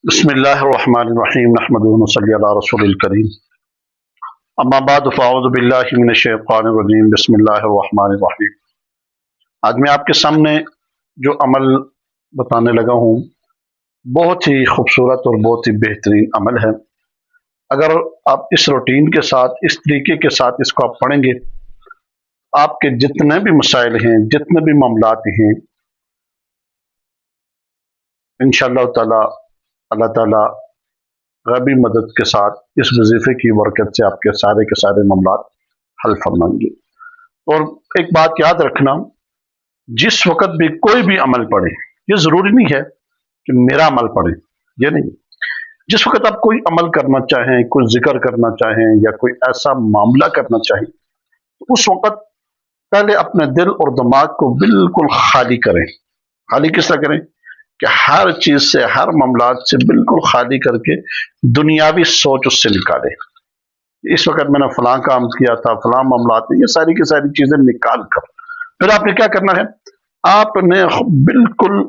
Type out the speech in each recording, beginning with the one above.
بسم اللہ الرحمن الرحیم نحمدہ و نصلی علی رسول الکریم اما بعد فاعوذ باللہ من الشیطان الرجیم بسم اللہ الرحمن الرحیم۔ آج میں آپ کے سامنے جو عمل بتانے لگا ہوں بہت ہی خوبصورت اور بہت ہی بہترین عمل ہے۔ اگر آپ اس روٹین کے ساتھ اس طریقے کے ساتھ اس کو آپ پڑھیں گے، آپ کے جتنے بھی مسائل ہیں، جتنے بھی معاملات ہیں، انشاءاللہ تعالی اللہ تعالیٰ غیبی مدد کے ساتھ اس وظیفے کی برکت سے آپ کے سارے معاملات حل فرمائیں گے۔ اور ایک بات یاد رکھنا، جس وقت بھی کوئی بھی عمل پڑھیں، یہ ضروری نہیں ہے کہ میرا عمل پڑھیں، یہ نہیں۔ جس وقت آپ کوئی عمل کرنا چاہیں، کوئی ذکر کرنا چاہیں یا کوئی ایسا معاملہ کرنا چاہیں، تو اس وقت پہلے اپنے دل اور دماغ کو بالکل خالی کریں۔ خالی کس طرح کریں کہ ہر چیز سے، ہر معاملات سے بالکل خالی کر کے دنیاوی سوچ اس سے نکالیں۔ اس وقت میں نے فلاں کام کیا تھا، فلاں معاملات، یہ ساری کی ساری چیزیں نکال کر پھر آپ نے کیا کرنا ہے، آپ نے بالکل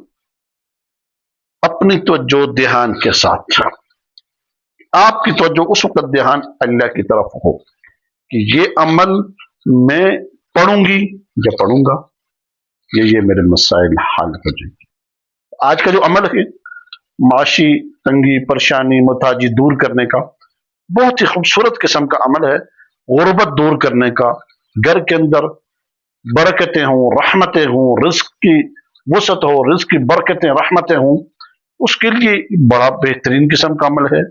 اپنی توجہ دھیان کے ساتھ، آپ کی توجہ اس وقت دھیان اللہ کی طرف ہو کہ یہ عمل میں پڑھوں گی یا پڑھوں گا، یہ میرے مسائل حل ہو جائیں گے۔ آج کا جو عمل ہے معاشی تنگی، پریشانی، محتاجی دور کرنے کا بہت ہی خوبصورت قسم کا عمل ہے۔ غربت دور کرنے کا، گھر کے اندر برکتیں ہوں، رحمتیں ہوں، رزق کی وسعت ہو، رزق کی برکتیں، رحمتیں ہوں، اس کے لیے بڑا بہترین قسم کا عمل ہے۔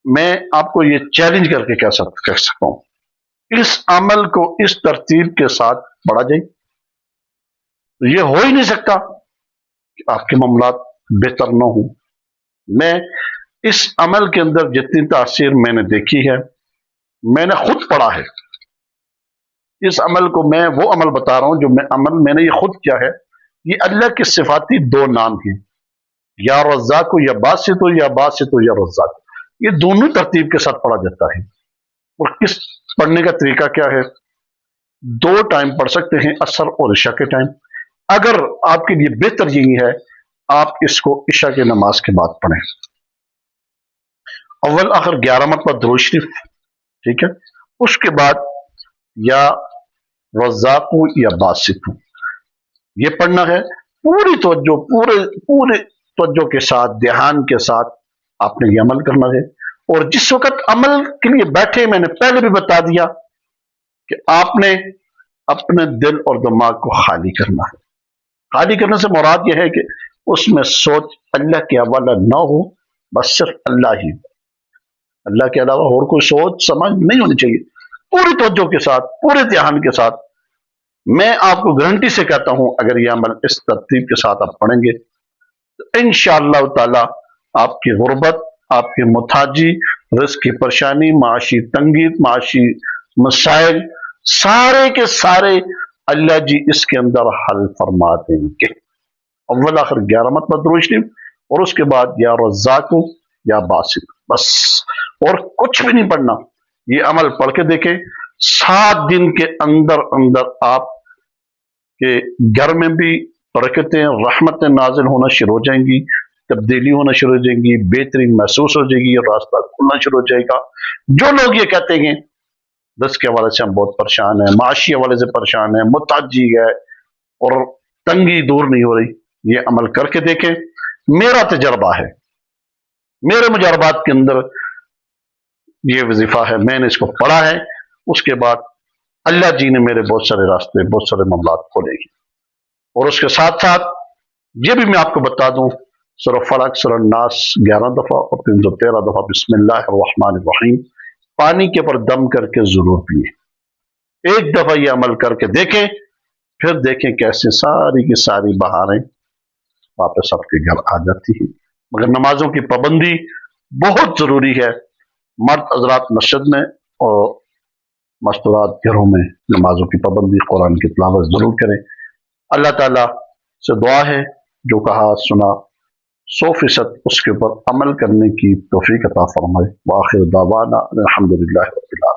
میں آپ کو یہ چیلنج کر کے کہہ سکتا ہوں، اس عمل کو اس ترتیب کے ساتھ پڑھا جائے، یہ ہو ہی نہیں سکتا کہ آپ کے معاملات بہتر نہ ہوں۔ میں اس عمل کے اندر جتنی تاثیر میں نے دیکھی ہے، میں نے خود پڑھا ہے اس عمل کو، میں وہ عمل بتا رہا ہوں جو عمل میں نے یہ خود کیا ہے۔ یہ اللہ کے صفاتی دو نام ہیں، یا رزاق یا باسط، یا باسط یا رزاق، یہ دونوں ترتیب کے ساتھ پڑھا جاتا ہے۔ اور کس پڑھنے کا طریقہ کیا ہے؟ دو ٹائم پڑھ سکتے ہیں، عصر اور عشاء کے ٹائم۔ اگر آپ کے لیے بہتر یہی ہے، آپ اس کو عشاء کی نماز کے بعد پڑھیں، اول آخر 11 مرتبہ درود شریف، ٹھیک ہے؟ اس کے بعد یا رزاق یا باسط یہ پڑھنا ہے۔ پوری توجہ، پورے توجہ کے ساتھ، دھیان کے ساتھ آپ نے یہ عمل کرنا ہے۔ اور جس وقت عمل کے لیے بیٹھے، میں نے پہلے بھی بتا دیا کہ آپ نے اپنے دل اور دماغ کو خالی کرنا ہے۔ خالی کرنے سے مراد یہ ہے کہ اس میں سوچ اللہ کے حوالے نہ ہو، بس صرف اللہ ہی، اللہ کے علاوہ اور کوئی سوچ سمجھ نہیں ہونی چاہیے۔ پوری توجہ کے ساتھ، پورے دھیان کے ساتھ، میں آپ کو گارنٹی سے کہتا ہوں اگر یہ عمل اس ترتیب کے ساتھ آپ پڑھیں گے تو انشاءاللہ تعالی آپ کی غربت، آپ کی محتاجی، رزق کی پریشانی، معاشی تنگی، معاشی مسائل، سارے کے سارے اللہ جی اس کے اندر حل فرما دیں گے۔ اول آخر 11 مرتبہ درود شریف، اور اس کے بعد یا رزاق یا باسط، بس اور کچھ بھی نہیں پڑھنا۔ یہ عمل پڑھ کے دیکھیں، 7 دن کے اندر آپ کے گھر میں بھی برکتیں، رحمتیں نازل ہونا شروع ہو جائیں گی، تبدیلی ہونا شروع ہو جائیں گی، بہترین محسوس ہو جائے گی، اور راستہ کھلنا شروع ہو جائے گا۔ جو لوگ یہ کہتے ہیں رزق کے حوالے سے ہم بہت پریشان ہیں، معاشی حوالے سے پریشان ہیں، محتاجی ہے اور تنگی دور نہیں ہو رہی، یہ عمل کر کے دیکھیں۔ میرا تجربہ ہے، میرے مجربات کے اندر یہ وظیفہ ہے، میں نے اس کو پڑھا ہے، اس کے بعد اللہ جی نے میرے بہت سارے راستے، بہت سارے معاملات کھولے گی۔ اور اس کے ساتھ ساتھ یہ بھی میں آپ کو بتا دوں، سورہ فلق، سورہ ناس 11 دفعہ اور 313 دفعہ بسم اللہ الرحمن الرحیم پانی کے پر دم کر کے ضرور پئیں۔ ایک دفعہ یہ عمل کر کے دیکھیں، پھر دیکھیں کیسے ساری کی ساری بہاریں واپس آپ کے گھر آ جاتی ہیں۔ مگر نمازوں کی پابندی بہت ضروری ہے۔ مرد حضرات مسجد میں اور مستورات گھروں میں نمازوں کی پابندی، قرآن کی تلاوت ضرور کریں۔ اللہ تعالیٰ سے دعا ہے جو کہا سنا 100% اس کے اوپر عمل کرنے کی توفیق عطا فرمائے۔ وآخر دعوانا الحمدللہ رب العالمین۔